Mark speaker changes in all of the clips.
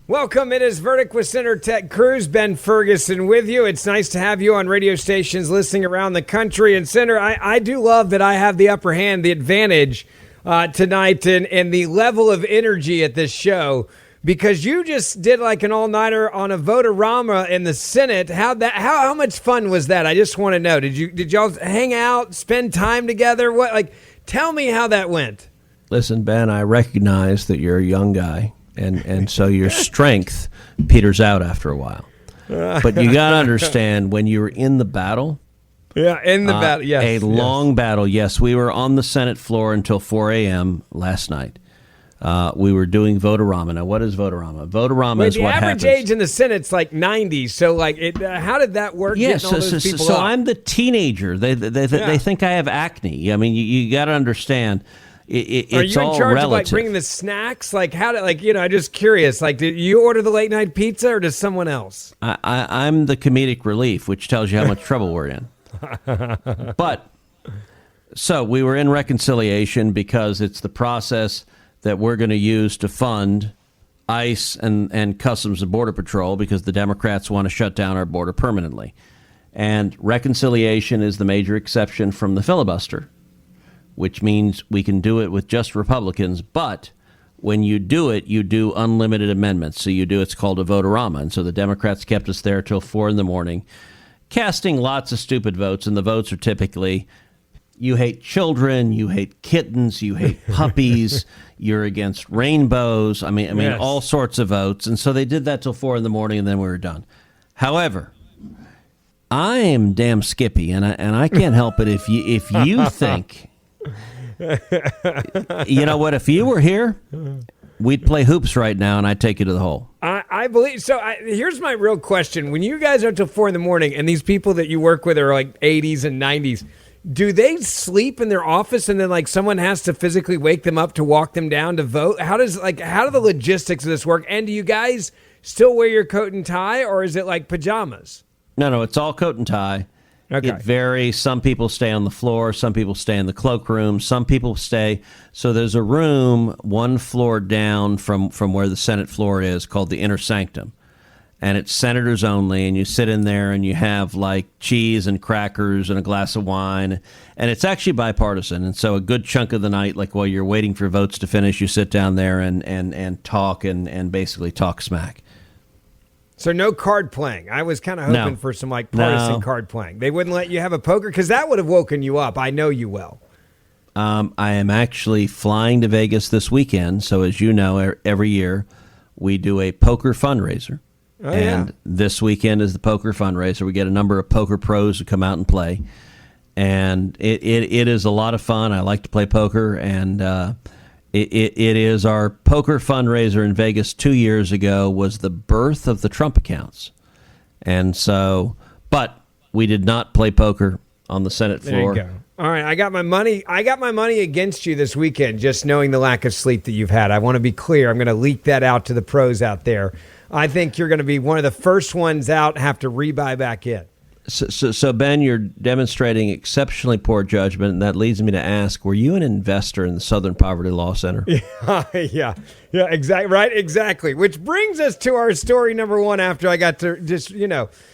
Speaker 1: Welcome. It is Verdict with Senator Ted Cruz, Ben Ferguson with you. It's nice to have you on radio stations listening around the country. And Senator, I do love that I have the upper hand, the advantage tonight and the level of energy at this show, because you just did like an all-nighter on a voterama in the Senate. How much fun was that? I just want to know. Did y'all hang out, spend time together? Tell me how that went.
Speaker 2: Listen, Ben, I recognize that you're a young guy. And so your strength peters out after a while. But you got to understand, when you were in the battle.
Speaker 1: Yeah, in the battle, yes.
Speaker 2: A long battle, yes. We were on the Senate floor until 4 a.m. last night. We were doing voterama. Now, what is voterama? Voterama is what happens.
Speaker 1: The average age in the Senate's like 90. So, how did that work?
Speaker 2: Yes, so I'm the teenager. They think I have acne. I mean, you got to understand. It's
Speaker 1: Are you in charge
Speaker 2: relative.
Speaker 1: of bringing the snacks? I'm just curious. Did you order the late night pizza or does someone else?
Speaker 2: I'm the comedic relief, which tells you how much trouble we're in. But so we were in reconciliation because it's the process that we're going to use to fund ICE and Customs and Border Patrol, because the Democrats want to shut down our border permanently. And reconciliation is the major exception from the filibuster, which means we can do it with just Republicans. But when you do it, you do unlimited amendments. So it's called a voterama. And so the Democrats kept us there till 4 a.m, casting lots of stupid votes. And the votes are typically, you hate children, you hate kittens, you hate puppies, you're against rainbows. I mean, yes. All sorts of votes. And so they did that till 4 a.m, and then we were done. However, I am damn skippy, and I can't help it if you think... You know what? If you were here, we'd play hoops right now, and I'd take you to the hole.
Speaker 1: I believe so. Here's my real question: when you guys are till 4 a.m, and these people that you work with are like 80s and 90s, do they sleep in their office, and then someone has to physically wake them up to walk them down to vote? How do the logistics of this work? And do you guys still wear your coat and tie, or is it like pajamas?
Speaker 2: No, it's all coat and tie. Okay. It varies. Some people stay on the floor. Some people stay in the cloakroom. Some people stay. So there's a room one floor down from where the Senate floor is called the Inner Sanctum. And it's senators only. And you sit in there and you have cheese and crackers and a glass of wine. And it's actually bipartisan. And so a good chunk of the night, while you're waiting for votes to finish, you sit down there and talk and basically talk smack.
Speaker 1: So no card playing. I was kind of hoping for some partisan card playing. They wouldn't let you have a poker because that would have woken you up. I know you well.
Speaker 2: I am actually flying to Vegas this weekend. So as you know, every year we do a poker fundraiser. Oh, and this weekend is the poker fundraiser. We get a number of poker pros to come out and play. And it is a lot of fun. I like to play poker. And It is our poker fundraiser in Vegas 2 years ago was the birth of the Trump accounts. And so, but we did not play poker on the Senate floor.
Speaker 1: There you go. All right, I got my money against you this weekend, just knowing the lack of sleep that you've had. I want to be clear. I'm going to leak that out to the pros out there. I think you're going to be one of the first ones out, have to rebuy back in.
Speaker 2: So, Ben, you're demonstrating exceptionally poor judgment, and that leads me to ask, were you an investor in the Southern Poverty Law Center?
Speaker 1: Yeah, exactly. Right, exactly. Which brings us to our story number one after I got to just, make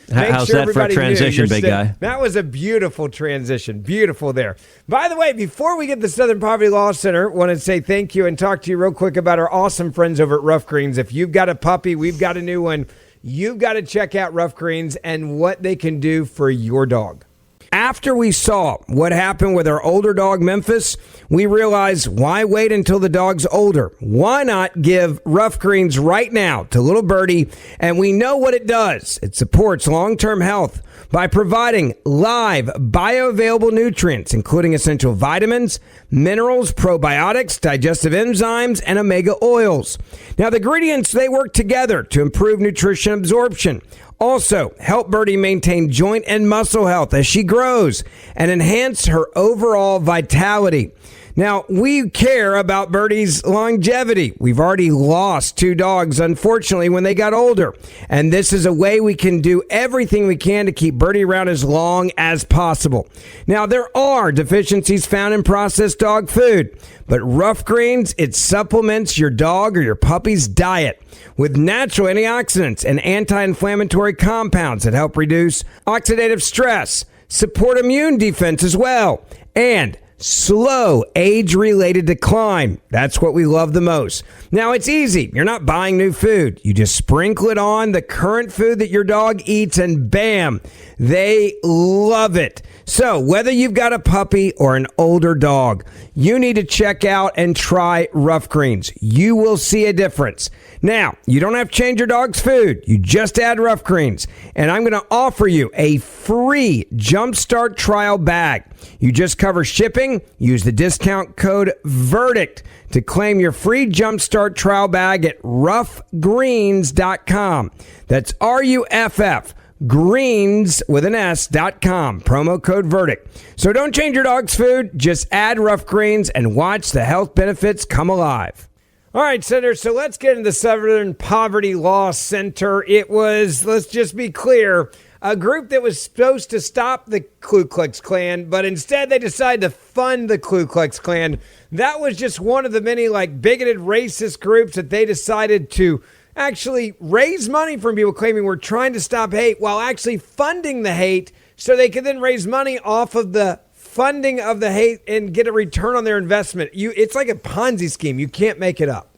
Speaker 2: How's
Speaker 1: sure
Speaker 2: that for a transition, big guy?
Speaker 1: That was a beautiful transition. Beautiful there. By the way, before we get to the Southern Poverty Law Center, I want to say thank you and talk to you real quick about our awesome friends over at Ruff Greens. If you've got a puppy, we've got a new one. You've got to check out Ruff Greens and what they can do for your dog. After we saw what happened with our older dog, Memphis, we realized, why wait until the dog's older? Why not give Ruff Greens right now to little Birdie? And we know what it does. It supports long-term health by providing live bioavailable nutrients, including essential vitamins, minerals, probiotics, digestive enzymes, and omega oils. Now, the ingredients, they work together to improve nutrition absorption. Also, help Birdie maintain joint and muscle health as she grows and enhance her overall vitality. Now, we care about Birdie's longevity. We've already lost 2 dogs, unfortunately, when they got older. And this is a way we can do everything we can to keep Birdie around as long as possible. Now, there are deficiencies found in processed dog food, but Ruff Greens, it supplements your dog or your puppy's diet with natural antioxidants and anti-inflammatory compounds that help reduce oxidative stress, support immune defense as well, and slow age-related decline. That's what we love the most. Now, it's easy. You're not buying new food. You just sprinkle it on the current food that your dog eats, and bam, they love it. So whether you've got a puppy or an older dog, you need to check out and try Ruff Greens. You will see a difference. Now, you don't have to change your dog's food. You just add Ruff Greens. And I'm going to offer you a free Jumpstart trial bag. You just cover shipping. Use the discount code VERDICT to claim your free Jumpstart trial bag at ruffgreens.com. That's RUFF. Greens with an S.com. Promo code VERDICT. So don't change your dog's food. Just add Ruff Greens and watch the health benefits come alive. All right, Senator, so let's get into the Southern Poverty Law Center. It was, let's just be clear, a group that was supposed to stop the Ku Klux Klan, but instead they decided to fund the Ku Klux Klan. That was just one of the many bigoted racist groups that they decided to actually raise money from people claiming we're trying to stop hate while actually funding the hate so they could then raise money off of the funding of the hate and get a return on their investment. It's like a Ponzi scheme. You can't make it up.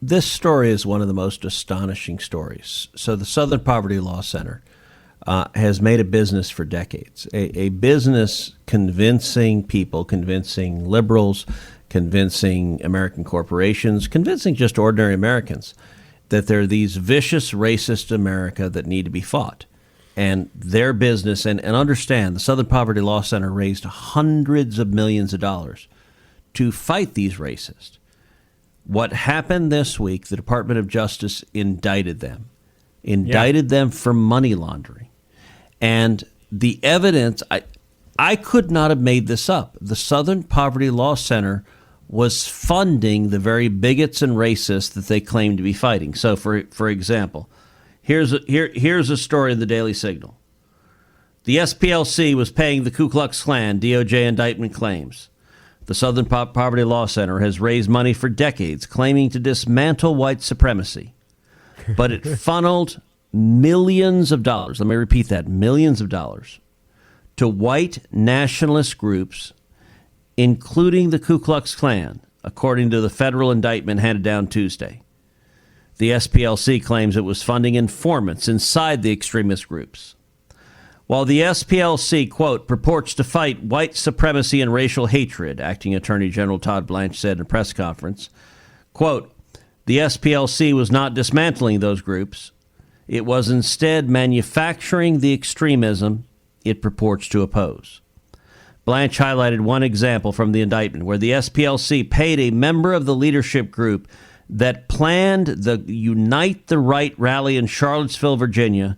Speaker 2: This story is one of the most astonishing stories. So the Southern Poverty Law Center has made a business for decades, a business convincing people, convincing liberals, convincing American corporations, convincing just ordinary Americans that there are these vicious, racist America that need to be fought. And their business, and understand, the Southern Poverty Law Center raised hundreds of millions of dollars to fight these racists. What happened this week, the Department of Justice indicted them for money laundering. And the evidence, I could not have made this up. The Southern Poverty Law Center was funding the very bigots and racists that they claim to be fighting. So, for example, here's a story in the Daily Signal. The SPLC was paying the Ku Klux Klan DOJ indictment claims. The Southern Poverty Law Center has raised money for decades claiming to dismantle white supremacy, but it funneled millions of dollars. Let me repeat that, millions of dollars to white nationalist groups, including the Ku Klux Klan, according to the federal indictment handed down Tuesday. The SPLC claims it was funding informants inside the extremist groups. While the SPLC, quote, purports to fight white supremacy and racial hatred, Acting Attorney General Todd Blanche said in a press conference, quote, the SPLC was not dismantling those groups. It was instead manufacturing the extremism it purports to oppose. Blanche highlighted one example from the indictment where the SPLC paid a member of the leadership group that planned the Unite the Right rally in Charlottesville, Virginia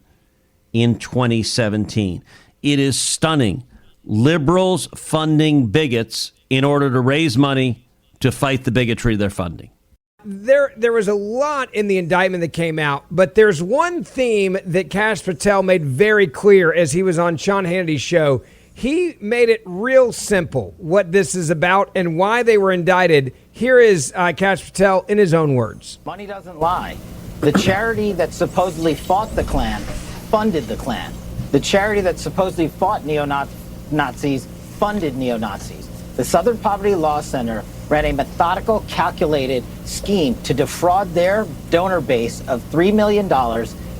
Speaker 2: in 2017. It is stunning. Liberals funding bigots in order to raise money to fight the bigotry they're funding.
Speaker 1: There was a lot in the indictment that came out, but there's one theme that Kash Patel made very clear as he was on Sean Hannity's show. He made it real simple what this is about and why they were indicted. Here is Kash Patel in his own words.
Speaker 3: Money doesn't lie. The charity that supposedly fought the Klan funded the Klan. The charity that supposedly fought neo-Nazis funded neo-Nazis. The Southern Poverty Law Center ran a methodical, calculated scheme to defraud their donor base of $3 million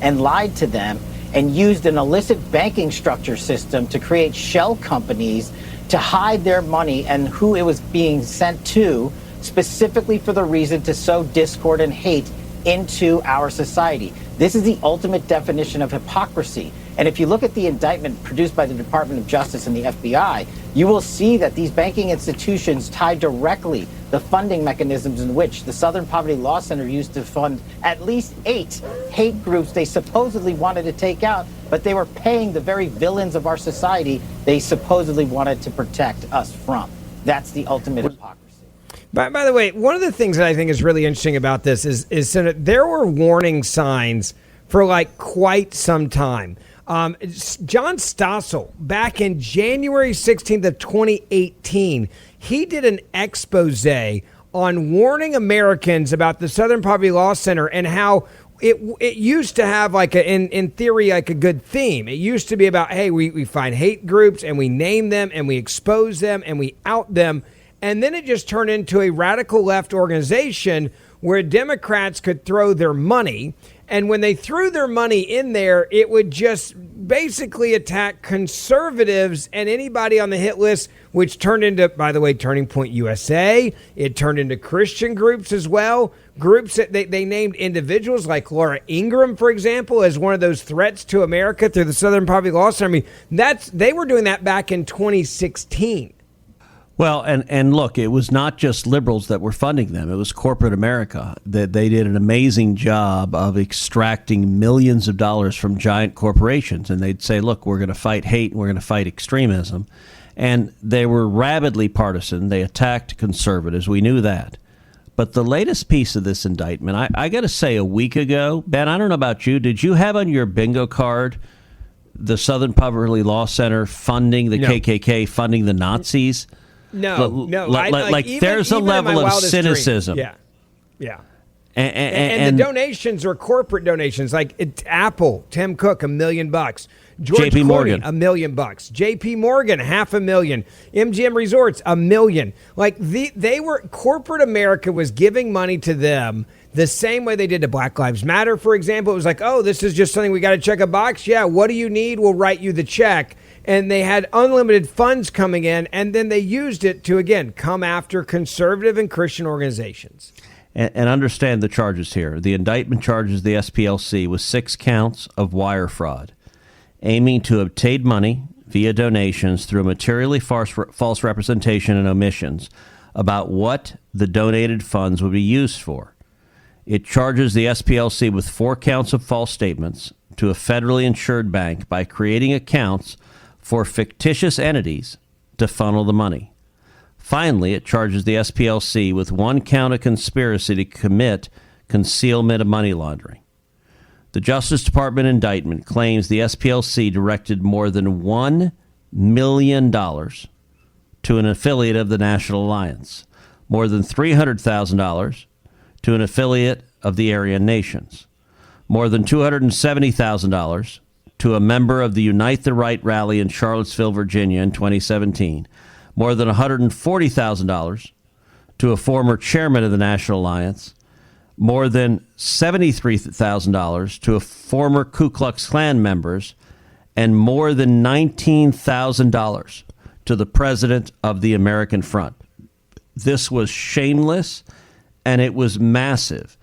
Speaker 3: and lied to them and used an illicit banking structure system to create shell companies to hide their money and who it was being sent to, specifically for the reason to sow discord and hate into our society. This is the ultimate definition of hypocrisy. And if you look at the indictment produced by the Department of Justice and the FBI, you will see that these banking institutions tie directly the funding mechanisms in which the Southern Poverty Law Center used to fund at least 8 hate groups they supposedly wanted to take out, but they were paying the very villains of our society they supposedly wanted to protect us from. That's the ultimate hypocrisy.
Speaker 1: By the way, one of the things that I think is really interesting about this is Senator, there were warning signs for like quite some time. John Stossel, back in January 16th of 2018, he did an expose on warning Americans about the Southern Poverty Law Center and how it used to have like in theory like a good theme. It used to be about, hey, we find hate groups and we name them and we expose them and we out them. And then it just turned into a radical left organization where Democrats could throw their money. And when they threw their money in there, it would just basically attack conservatives and anybody on the hit list, which turned into, by the way, Turning Point USA. It turned into Christian groups as well. Groups that they named individuals like Laura Ingraham, for example, as one of those threats to America through the Southern Poverty Law Center. I mean, they were doing that back in 2016.
Speaker 2: Well, and look, it was not just liberals that were funding them. It was corporate America. That they did an amazing job of extracting millions of dollars from giant corporations. And they'd say, look, we're going to fight hate and we're going to fight extremism. And they were rabidly partisan. They attacked conservatives. We knew that. But the latest piece of this indictment, I got to say, a week ago, Ben, I don't know about you, did you have on your bingo card the Southern Poverty Law Center funding the KKK, funding the Nazis?
Speaker 1: No.
Speaker 2: Like there's a level of cynicism.
Speaker 1: Dream. Yeah. And the donations are corporate donations. Like Apple, Tim Cook, $1 million. George
Speaker 2: JP Morgan,
Speaker 1: $1 million. JP Morgan, $500,000. MGM Resorts, $1 million. Like they were, corporate America was giving money to them the same way they did to Black Lives Matter, for example. It was like, oh, this is just something we got to check a box. Yeah, what do you need? We'll write you the check. And they had unlimited funds coming in, and then they used it to, again, come after conservative and Christian organizations.
Speaker 2: And understand the charges here. The indictment charges the SPLC with 6 counts of wire fraud, aiming to obtain money via donations through materially false representation and omissions about what the donated funds would be used for. It charges the SPLC with 4 counts of false statements to a federally insured bank by creating accounts for fictitious entities to funnel the money. Finally, it charges the SPLC with 1 count of conspiracy to commit concealment of money laundering. The Justice Department indictment claims the SPLC directed more than $1 million to an affiliate of the National Alliance, more than $300,000 to an affiliate of the Aryan Nations, more than $270,000 to a member of the Unite the Right rally in Charlottesville, Virginia in 2017, more than $140,000 to a former chairman of the National Alliance, more than $73,000 to a former Ku Klux Klan members, and more than $19,000 to the president of the American Front. This was shameless, and it was massive.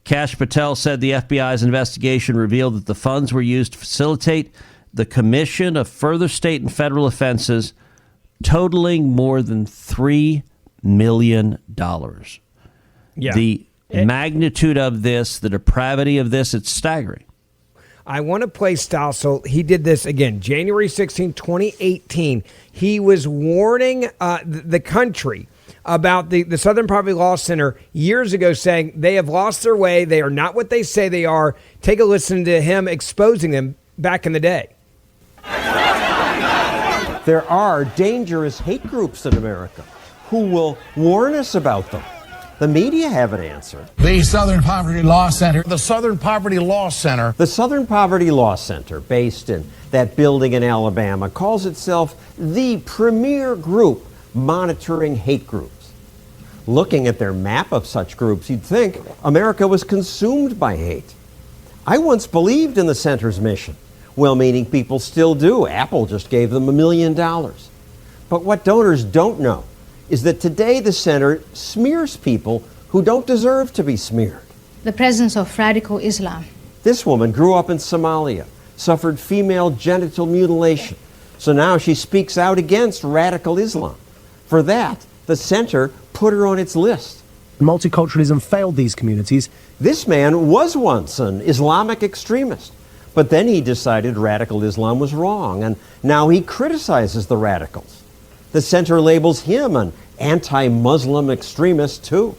Speaker 2: Kash Patel said the FBI's investigation revealed that the funds were used to facilitate the commission of further state and federal offenses totaling more than $3 million.
Speaker 1: Yeah.
Speaker 2: The magnitude of this, the depravity of this, it's staggering.
Speaker 1: I want to play Stossel. He did this again, January 16, 2018. He was warning the country about the Southern Poverty Law Center years ago, saying they have lost their way. They are not what they say they are. Take a listen to him exposing them back in the day.
Speaker 4: There are dangerous hate groups in America who will warn us about them. The media have an answer.
Speaker 5: The Southern Poverty Law Center. The Southern Poverty Law Center.
Speaker 4: The Southern Poverty Law Center, based in that building in Alabama, calls itself the premier group monitoring hate groups. Looking at their map of such groups, you'd think America was consumed by hate. I once believed in the center's mission. Well-meaning people still do. Apple just gave them $1 million. But what donors don't know is that today the center smears people who don't deserve to be smeared.
Speaker 6: The presence of radical Islam.
Speaker 4: This woman grew up in Somalia, suffered female genital mutilation, so now she speaks out against radical Islam. For that, the center put her on its list.
Speaker 7: Multiculturalism failed these communities.
Speaker 4: This man was once an Islamic extremist, but then he decided radical Islam was wrong, and now he criticizes the radicals. The center labels him an anti-Muslim extremist, too.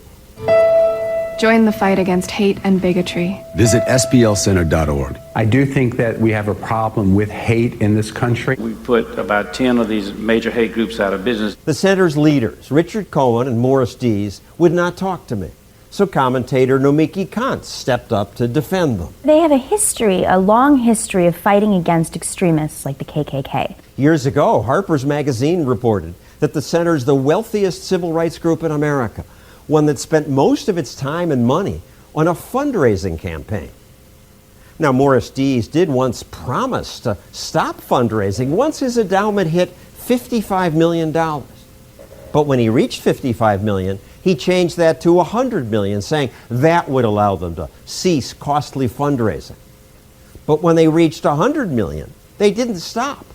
Speaker 8: Join the fight against hate and bigotry.
Speaker 9: Visit SPLcenter.org.
Speaker 10: I do think that we have a problem with hate in this country.
Speaker 11: We put about 10 of these major hate groups out of business.
Speaker 4: The center's leaders, Richard Cohen and Morris Dees, would not talk to me. So commentator Nomiki Kantz stepped up to defend them.
Speaker 12: They have a long history of fighting against extremists like the KKK.
Speaker 4: Years ago, Harper's Magazine reported that the center's the wealthiest civil rights group in America, one that spent most of its time and money on a fundraising campaign. Now, Morris Dees did once promise to stop fundraising once his endowment hit $55 million. But when he reached $55 million, he changed that to $100 million, saying that would allow them to cease costly fundraising. But when they reached $100 million, they didn't stop.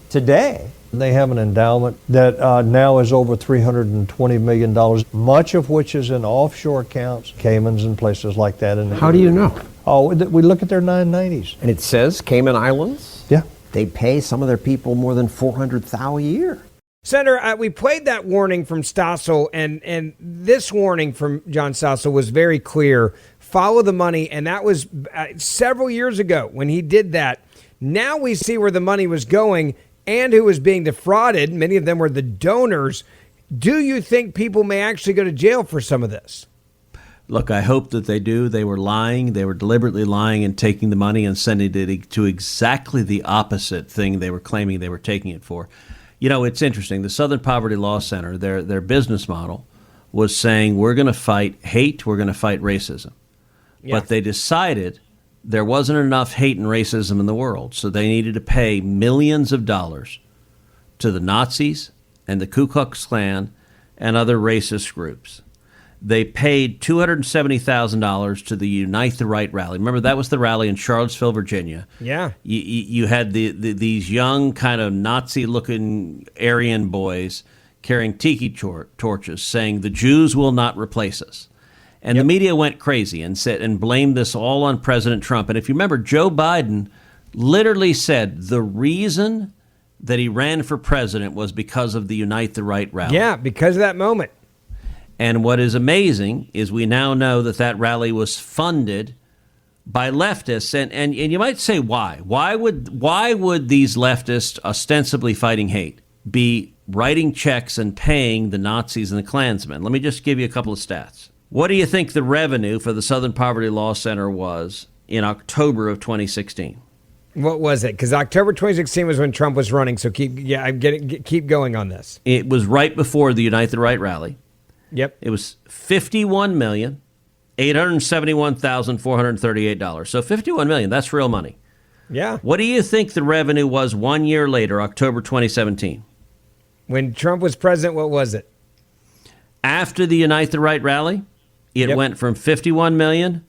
Speaker 4: Today,
Speaker 13: they have an endowment that now is over $320 million, much of which is in offshore accounts, Caymans and places like that.
Speaker 4: How do you know?
Speaker 13: Oh, we look at their 990s.
Speaker 4: And it says Cayman Islands?
Speaker 13: Yeah.
Speaker 4: They pay some of their people more than $400,000 a year.
Speaker 1: Senator, we played that warning from Stossel, and this warning from John Stossel was very clear. Follow the money, and that was several years ago when he did that. Now we see where the money was going and who was being defrauded. Many of them were the donors. Do you think people may actually go to jail for some of this?
Speaker 2: Look, I hope that they do. They were lying. They were deliberately lying and taking the money and sending it to exactly the opposite thing they were claiming they were taking it for. You know, it's interesting. The Southern Poverty Law Center, their business model was saying, we're going to fight hate, we're going to fight racism. Yeah. But they decided there wasn't enough hate and racism in the world, so they needed to pay millions of dollars to the Nazis and the Ku Klux Klan and other racist groups. They paid $270,000 to the Unite the Right rally. Remember, that was the rally in Charlottesville, Virginia.
Speaker 1: Yeah.
Speaker 2: You had these young kind of Nazi-looking Aryan boys carrying tiki torches saying, the Jews will not replace us. And the media went crazy and said and blamed this all on President Trump. And if you remember, Joe Biden literally said the reason that he ran for president was because of the Unite the Right rally.
Speaker 1: Yeah, because of that moment.
Speaker 2: And what is amazing is we now know that that rally was funded by leftists. And you might say, why? Why would these leftists ostensibly fighting hate be writing checks and paying the Nazis and the Klansmen? Let me just give you a couple of stats. What do you think the revenue for the Southern Poverty Law Center was in October of 2016?
Speaker 1: What was it? Because October 2016 was when Trump was running. So keep going on this.
Speaker 2: It was right before the Unite the Right rally.
Speaker 1: Yep.
Speaker 2: It was $51,871,438. So $51 million, that's real money.
Speaker 1: Yeah.
Speaker 2: What do you think the revenue was 1 year later, October 2017?
Speaker 1: When Trump was president, what was it?
Speaker 2: After the Unite the Right rally, it went from $51 million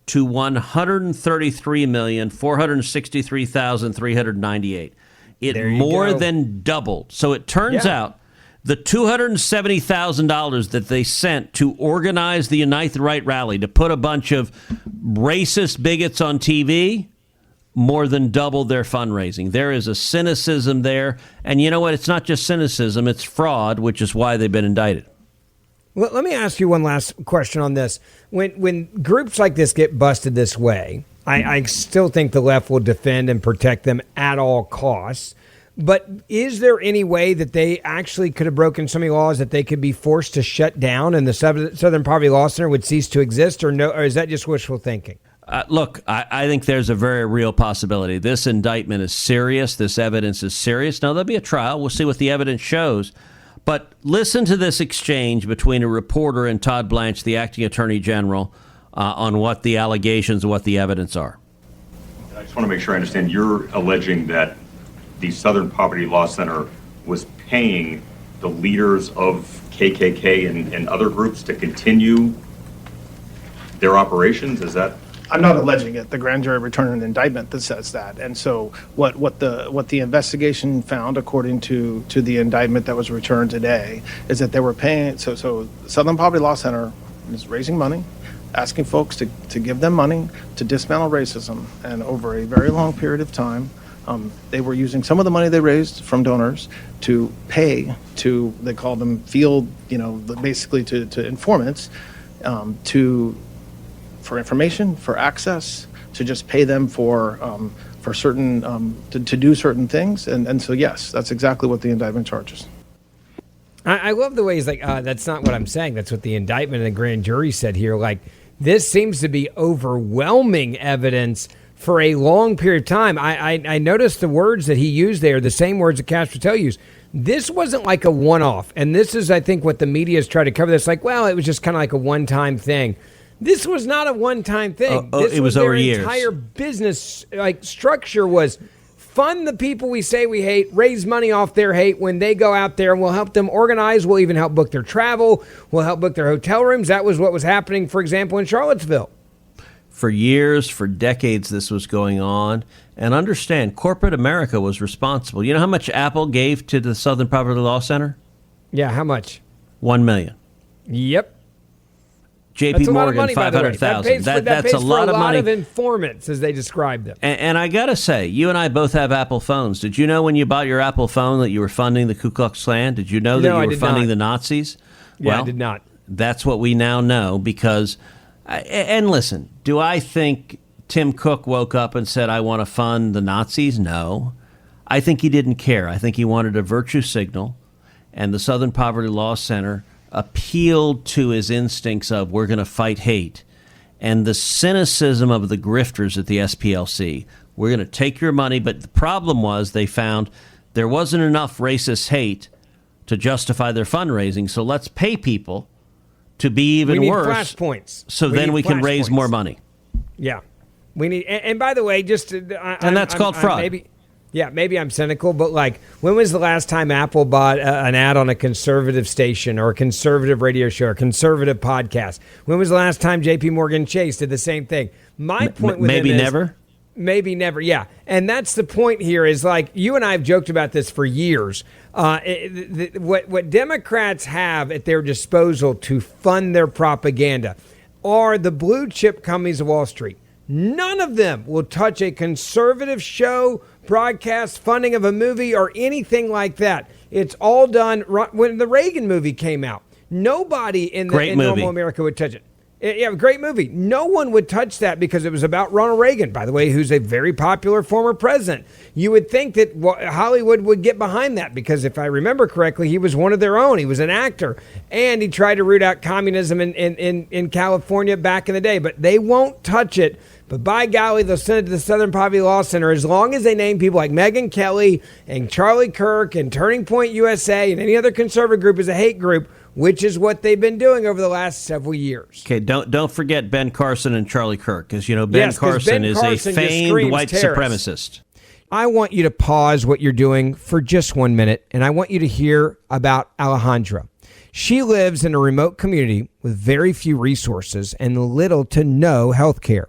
Speaker 2: to $133,463,398. It more than doubled. So it turns out the $270,000 that they sent to organize the Unite the Right rally, to put a bunch of racist bigots on TV, more than doubled their fundraising. There is a cynicism there. And you know what? It's not just cynicism, it's fraud, which is why they've been indicted.
Speaker 1: Well, let me ask you one last question on this. When groups like this get busted this way, I still think the left will defend and protect them at all costs. But is there any way that they actually could have broken so many laws that they could be forced to shut down and the Southern Poverty Law Center would cease to exist, or no? Or is that just wishful thinking?
Speaker 2: Look, I think there's a very real possibility. This indictment is serious. This evidence is serious. Now, there'll be a trial. We'll see what the evidence shows. But listen to this exchange between a reporter and Todd Blanche, the acting attorney general, on what the allegations and what the evidence are.
Speaker 14: I just want to make sure I understand. You're alleging that the Southern Poverty Law Center was paying the leaders of KKK and other groups to continue their operations? Is that?
Speaker 15: I'm not alleging it. The grand jury returned an indictment that says that. And so what the investigation found, according to the indictment that was returned today, is that they were paying. So Southern Poverty Law Center is raising money, asking folks to give them money to dismantle racism, and over a very long period of time, They were using some of the money they raised from donors to pay to, they call them field, basically to informants, for information, for access, to just pay them for certain, to do certain things. And so, yes, that's exactly what the indictment charges.
Speaker 1: I love the way he's like, that's not what I'm saying. That's what the indictment and the grand jury said here. Like, this seems to be overwhelming evidence for a long period of time. I noticed the words that he used there, the same words that Cash Patel used. This wasn't like a one-off. And this is, I think, what the media has tried to cover this. Like, well, it was just kind of like a one-time thing. This was not a one-time thing.
Speaker 2: It was over years.
Speaker 1: Their entire business structure was fund the people we say we hate, raise money off their hate when they go out there, and we'll help them organize. We'll even help book their travel. We'll help book their hotel rooms. That was what was happening, for example, in Charlottesville.
Speaker 2: For years, for decades, this was going on. And understand, corporate America was responsible. You know how much Apple gave to the Southern Poverty Law Center?
Speaker 1: Yeah, how much?
Speaker 2: $1 million.
Speaker 1: Yep.
Speaker 2: J.P. Morgan, $500,000. That's a lot of money.
Speaker 1: A lot of informants, as they described them.
Speaker 2: And I got to say, you and I both have Apple phones. Did you know when you bought your Apple phone that you were funding the Ku Klux Klan? Did you know that you were funding the Nazis?
Speaker 1: Yeah,
Speaker 2: well,
Speaker 1: I did not.
Speaker 2: That's what we now know because, and listen, do I think Tim Cook woke up and said, I want to fund the Nazis? No. I think he didn't care. I think he wanted a virtue signal, and the Southern Poverty Law Center appealed to his instincts of we're going to fight hate and the cynicism of the grifters at the SPLC. We're going to take your money, but the problem was they found there wasn't enough racist hate to justify their fundraising, so let's pay people to be even worse.
Speaker 1: We need flashpoints.
Speaker 2: So then we can raise more money.
Speaker 1: Yeah. We need, and by the way, just
Speaker 2: and that's called fraud.
Speaker 1: Maybe I'm cynical, but like, when was the last time Apple bought an ad on a conservative station or a conservative radio show or a conservative podcast? When was the last time J.P. Morgan Chase did the same thing? My point with
Speaker 2: maybe never.
Speaker 1: Maybe never, yeah. And that's the point here is, like, you and I have joked about this for years. What Democrats have at their disposal to fund their propaganda are the blue chip companies of Wall Street. None of them will touch a conservative show, broadcast, funding of a movie, or anything like that. It's all done when the Reagan movie came out. Nobody in normal America would touch it. Yeah, great movie. No one would touch that because it was about Ronald Reagan, by the way, who's a very popular former president. You would think that Hollywood would get behind that because, if I remember correctly, he was one of their own. He was an actor, and he tried to root out communism in California back in the day. But they won't touch it. But by golly, they'll send it to the Southern Poverty Law Center as long as they name people like Megyn Kelly and Charlie Kirk and Turning Point USA and any other conservative group as a hate group, which is what they've been doing over the last several years.
Speaker 2: Okay, don't forget Ben Carson and Charlie Kirk, because Ben Carson is a famed white supremacist.
Speaker 1: I want you to pause what you're doing for just 1 minute, and I want you to hear about Alejandra. She lives in a remote community with very few resources and little to no health care.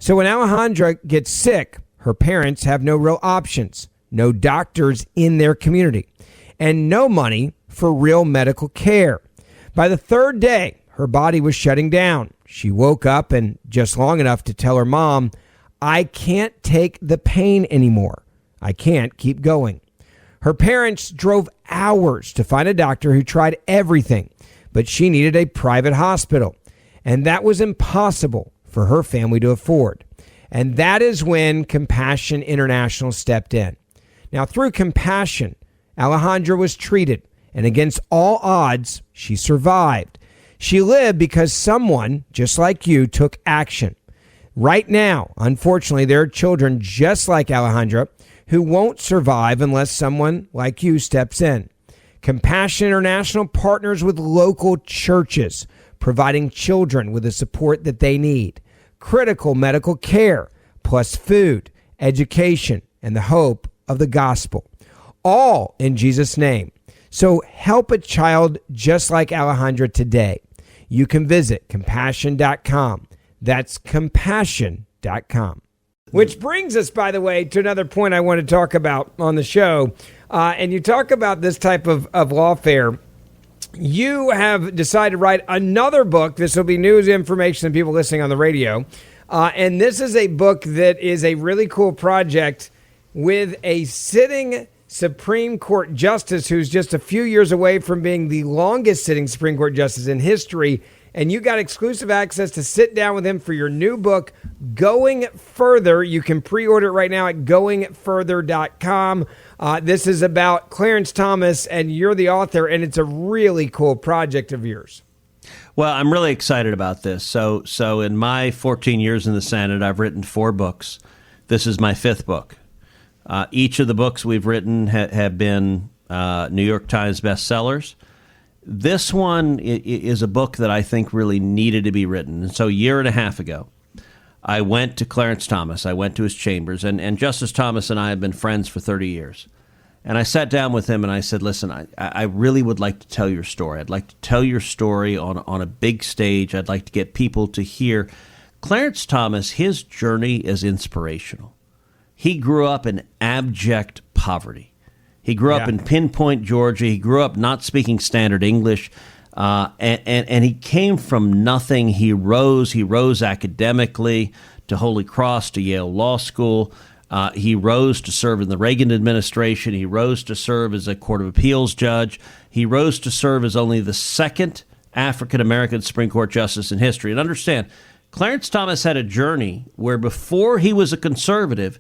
Speaker 1: So when Alejandra gets sick, her parents have no real options, no doctors in their community, and no money for real medical care. By the third day, her body was shutting down. She woke up and just long enough to tell her mom, I can't take the pain anymore. I can't keep going. Her parents drove hours to find a doctor who tried everything, but she needed a private hospital, and that was impossible for her family to afford. And that is when Compassion International stepped in. Now, through Compassion, Alejandra was treated, and against all odds, she survived. She lived because someone, just like you, took action. Right now, unfortunately, there are children just like Alejandra who won't survive unless someone like you steps in. Compassion International partners with local churches, providing children with the support that they need, critical medical care, plus food, education, and the hope of the gospel, all in Jesus' name. So help a child just like Alejandra today. You can visit compassion.com. That's compassion.com. Which brings us, by the way, to another point I want to talk about on the show. And you talk about this type of lawfare. You have decided to write another book. This will be news information to people listening on the radio. And this is a book that is a really cool project. with a sitting Supreme Court justice who's just a few years away from being the longest sitting Supreme Court justice in history. And you got exclusive access to sit down with him for your new book, Going Further. You can pre-order it right now at goingfurther.com. This is about Clarence Thomas, and you're the author, and it's a really cool project of yours.
Speaker 2: Well, I'm really excited about this. So in my 14 years in the Senate, I've written 4 books. This is my 5th book. Each of the books we've written have been New York Times bestsellers. This one is a book that I think really needed to be written. And so a year and a half ago, I went to Clarence Thomas. I went to his chambers. And Justice Thomas and I have been friends for 30 years. And I sat down with him and I said, listen, I really would like to tell your story. I'd like to tell your story on a big stage. I'd like to get people to hear. Clarence Thomas, his journey is inspirational. He grew up in abject poverty. He grew up in Pinpoint, Georgia. He grew up not speaking standard English, and he came from nothing. He rose academically to Holy Cross, to Yale Law School. He rose to serve in the Reagan administration. He rose to serve as a Court of Appeals judge. He rose to serve as only the 2nd African-American Supreme Court justice in history. And understand, Clarence Thomas had a journey where before he was a conservative,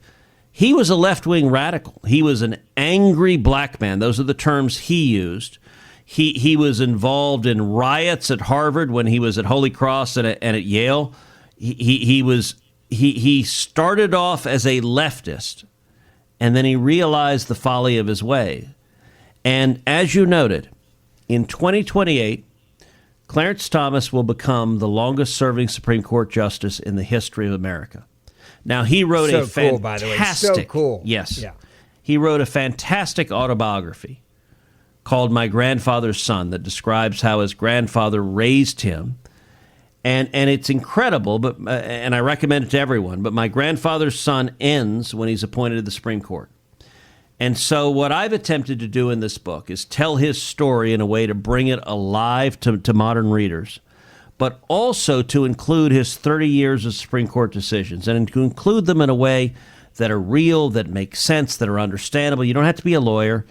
Speaker 2: he was a left-wing radical. He was an angry black man. Those are the terms he used. He was involved in riots at Harvard when he was at Holy Cross and at Yale. He started off as a leftist, and then he realized the folly of his way. And as you noted, in 2028, Clarence Thomas will become the longest-serving Supreme Court justice in the history of America. Now, he wrote a fantastic,
Speaker 1: cool, by the way. So cool.
Speaker 2: Yes.
Speaker 1: Yeah.
Speaker 2: He wrote a fantastic autobiography called My Grandfather's Son that describes how his grandfather raised him. And it's incredible, but and I recommend it to everyone. But My Grandfather's Son ends when he's appointed to the Supreme Court. And so what I've attempted to do in this book is tell his story in a way to bring it alive to modern readers, but also to include his 30 years of Supreme Court decisions and to include them in a way that are real, that make sense, that are understandable. You don't have to be a lawyer,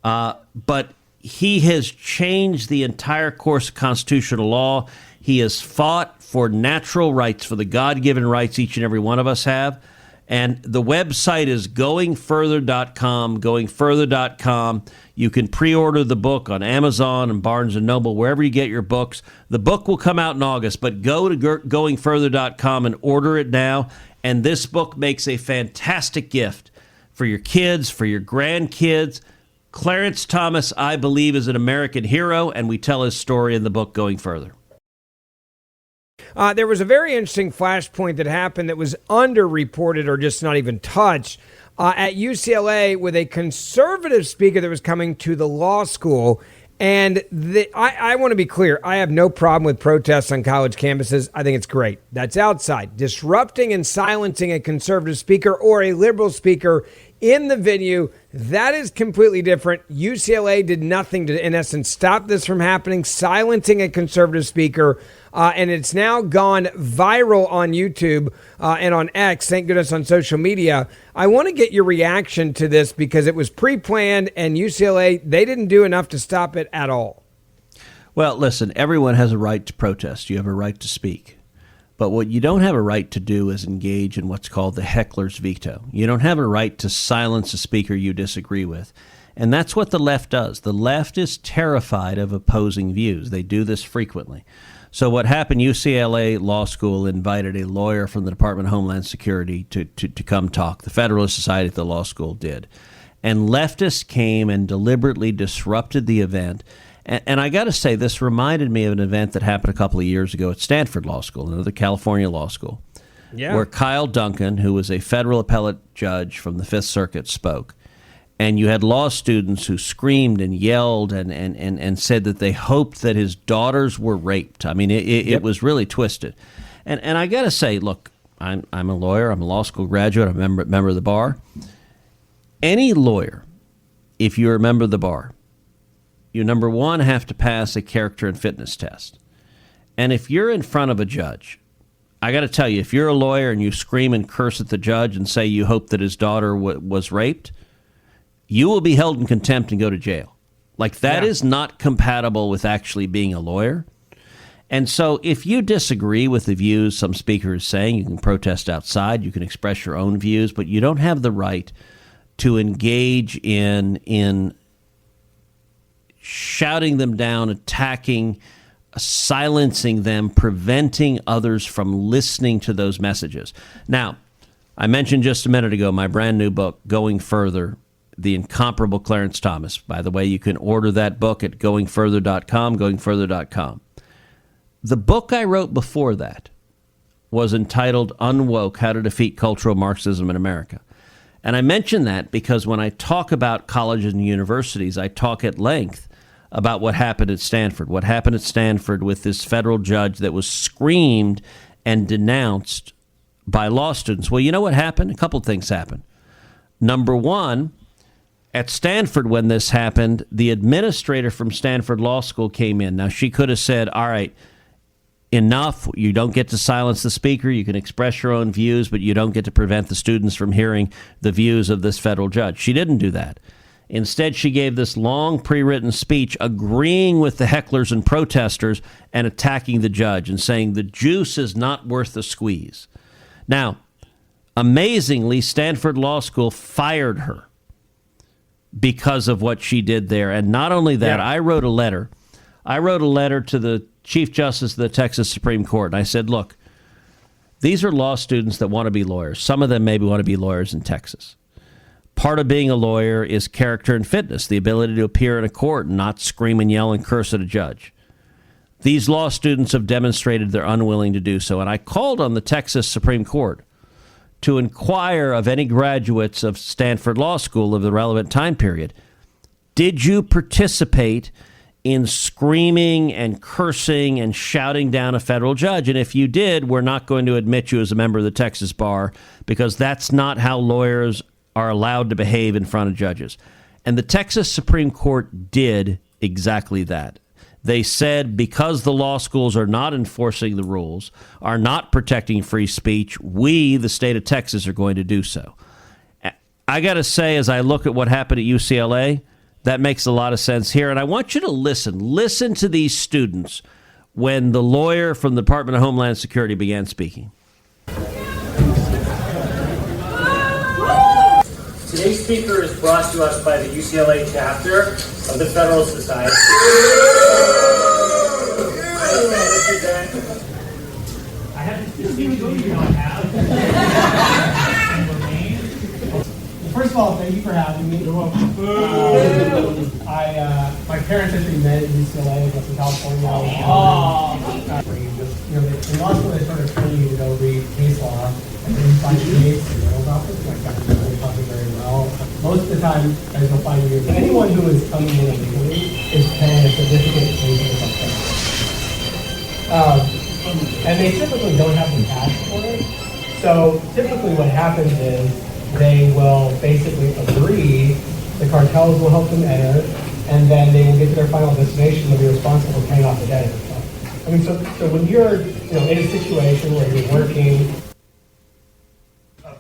Speaker 2: but he has changed the entire course of constitutional law. He has fought for natural rights, for the God-given rights each and every one of us have. And the website is goingfurther.com, goingfurther.com. You can pre-order the book on Amazon and Barnes & Noble, wherever you get your books. The book will come out in August, but go to goingfurther.com and order it now. And this book makes a fantastic gift for your kids, for your grandkids. Clarence Thomas, I believe, is an American hero, and we tell his story in the book Going Further.
Speaker 1: There was a very interesting flashpoint that happened that was underreported or just not even touched at UCLA with a conservative speaker that was coming to the law school. And I want to be clear. I have no problem with protests on college campuses. I think it's great. That's outside. Disrupting and silencing a conservative speaker or a liberal speaker in the venue, that is completely different. UCLA did nothing to, in essence, stop this from happening, silencing a conservative speaker. And it's now gone viral on YouTube and on X, thank goodness, on social media. I want to get your reaction to this because it was pre-planned and UCLA, they didn't do enough to stop it at all.
Speaker 2: Well, listen, everyone has a right to protest. You have a right to speak. But what you don't have a right to do is engage in what's called the heckler's veto. You don't have a right to silence a speaker you disagree with. And that's what the left does. The left is terrified of opposing views. They do this frequently. So what happened, UCLA Law School invited a lawyer from the Department of Homeland Security to come talk. The Federalist Society at the law school did. And leftists came and deliberately disrupted the event. And I got to say, this reminded me of an event that happened a couple of years ago at Stanford Law School, another California law school, where Kyle Duncan, who was a federal appellate judge from the Fifth Circuit, spoke. And you had law students who screamed and yelled and said that they hoped that his daughters were raped. I mean, it was really twisted. And I got to say, look, I'm a lawyer. I'm a law school graduate. I'm a member of the bar. Any lawyer, if you're a member of the bar, you, number one, have to pass a character and fitness test. And if you're in front of a judge, I got to tell you, if you're a lawyer and you scream and curse at the judge and say you hope that his daughter was raped, you will be held in contempt and go to jail. Like, that is not compatible with actually being a lawyer. And so if you disagree with the views some speaker is saying, you can protest outside, you can express your own views, but you don't have the right to engage in shouting them down, attacking, silencing them, preventing others from listening to those messages. Now, I mentioned just a minute ago my brand new book, Going Further, The Incomparable Clarence Thomas. By the way, you can order that book at goingfurther.com, goingfurther.com. The book I wrote before that was entitled Unwoke, How to Defeat Cultural Marxism in America. And I mention that because when I talk about colleges and universities, I talk at length about what happened at Stanford. What happened at Stanford with this federal judge that was screamed and denounced by law students. Well, you know what happened? A couple things happened. Number one, at Stanford when this happened, the administrator from Stanford Law School came in. Now, she could have said, all right, enough. You don't get to silence the speaker. You can express your own views, but you don't get to prevent the students from hearing the views of this federal judge. She didn't do that. Instead, she gave this long pre-written speech agreeing with the hecklers and protesters and attacking the judge and saying the juice is not worth the squeeze. Now, amazingly, Stanford Law School fired her because of what she did there. And not only that, I wrote a letter to the Chief Justice of the Texas Supreme Court. And I said, look, these are law students that want to be lawyers. Some of them maybe want to be lawyers in Texas. Part of being a lawyer is character and fitness, the ability to appear in a court and not scream and yell and curse at a judge. These law students have demonstrated they're unwilling to do so. And I called on the Texas Supreme Court to inquire of any graduates of Stanford Law School of the relevant time period. Did you participate in screaming and cursing and shouting down a federal judge? And if you did, we're not going to admit you as a member of the Texas bar, because that's not how lawyers are allowed to behave in front of judges. And the Texas Supreme Court did exactly that. They said because the law schools are not enforcing the rules, are not protecting free speech, we, the state of Texas, are going to do so. I got to say, as I look at what happened at UCLA, that makes a lot of sense here. And I want you to listen to these students when the lawyer from the Department of Homeland Security began speaking.
Speaker 16: Today's speaker is brought to us by the UCLA chapter of the Federalist Society. I have to see what you don't have.
Speaker 17: First of all, thank you for having me. You're welcome. My parents actually met at UCLA, I guess, in California. In law school, they sort of train you to go read case law and then find case and know about it. Like, that's really talking very well. Most of the time, as you'll find here, anyone who is coming in illegally is paying a significant payment of tax. And they typically don't have the cash for it. So typically what happens is they will basically agree, the cartels will help them enter, and then they will get to their final destination, they'll be responsible for paying off the debt. I mean, so when you're in a situation where you're working.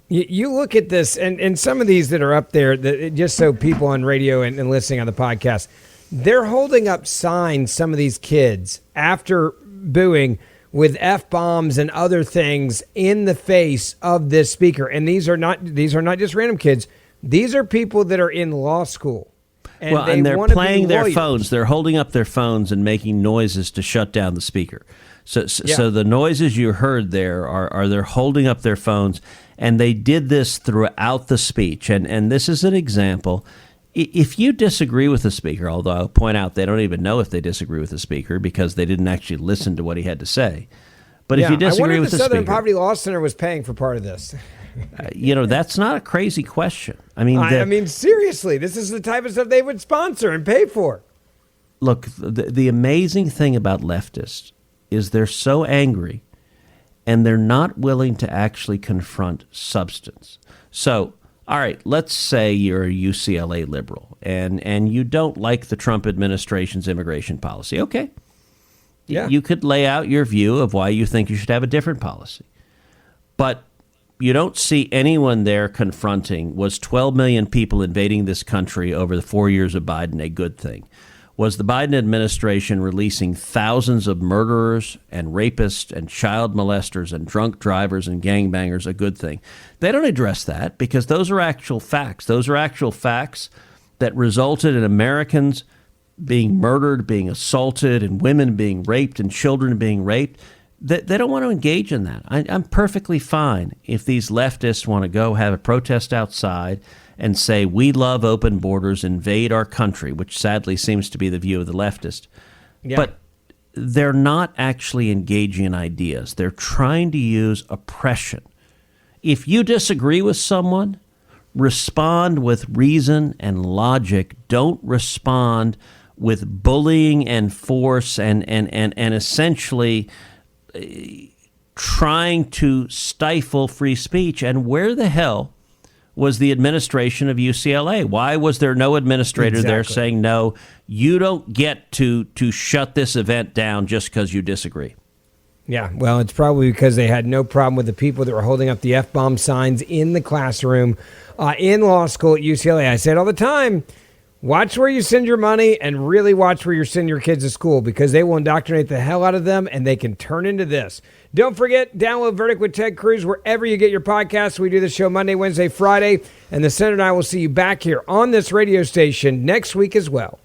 Speaker 1: You look at this, and some of these that are up there, that just so people on radio and listening on the podcast, they're holding up signs, some of these kids, after booing, with F-bombs and other things in the face of this speaker. And these are not just random kids. These are people that are in law school. And
Speaker 2: they're playing their phones. They're holding up their phones and making noises to shut down the speaker. So the noises you heard there are they're holding up their phones, and they did this throughout the speech. And this is an example. If you disagree with the speaker, although I'll point out they don't even know if they disagree with the speaker because they didn't actually listen to what he had to say. But if you disagree with the speaker,
Speaker 1: Southern Poverty Law Center was paying for part of this.
Speaker 2: That's not a crazy question. I mean,
Speaker 1: seriously, this is the type of stuff they would sponsor and pay for.
Speaker 2: Look, the amazing thing about leftists is they're so angry, and they're not willing to actually confront substance. So, all right, let's say you're a UCLA liberal and you don't like the Trump administration's immigration policy. Okay. Yeah. You could lay out your view of why you think you should have a different policy. But you don't see anyone there confronting, was 12 million people invading this country over the 4 years of Biden a good thing? Was the Biden administration releasing thousands of murderers and rapists and child molesters and drunk drivers and gangbangers a good thing? They don't address that because those are actual facts. Those are actual facts that resulted in Americans being murdered, being assaulted, and women being raped and children being raped. They don't want to engage in that. I'm perfectly fine if these leftists want to go have a protest outside and say, we love open borders, invade our country, which sadly seems to be the view of the leftist. Yeah. But they're not actually engaging in ideas. They're trying to use oppression. If you disagree with someone, respond with reason and logic. Don't respond with bullying and force and essentially trying to stifle free speech. And where the hell was the administration of UCLA? Why was there no administrator there saying, no, you don't get to shut this event down just because you disagree?
Speaker 1: Yeah, well, it's probably because they had no problem with the people that were holding up the F-bomb signs in the classroom in law school at UCLA. I say it all the time. Watch where you send your money and really watch where you send your kids to school because they will indoctrinate the hell out of them and they can turn into this. Don't forget, download Verdict with Ted Cruz wherever you get your podcasts. We do the show Monday, Wednesday, Friday, and the Senator and I will see you back here on this radio station next week as well.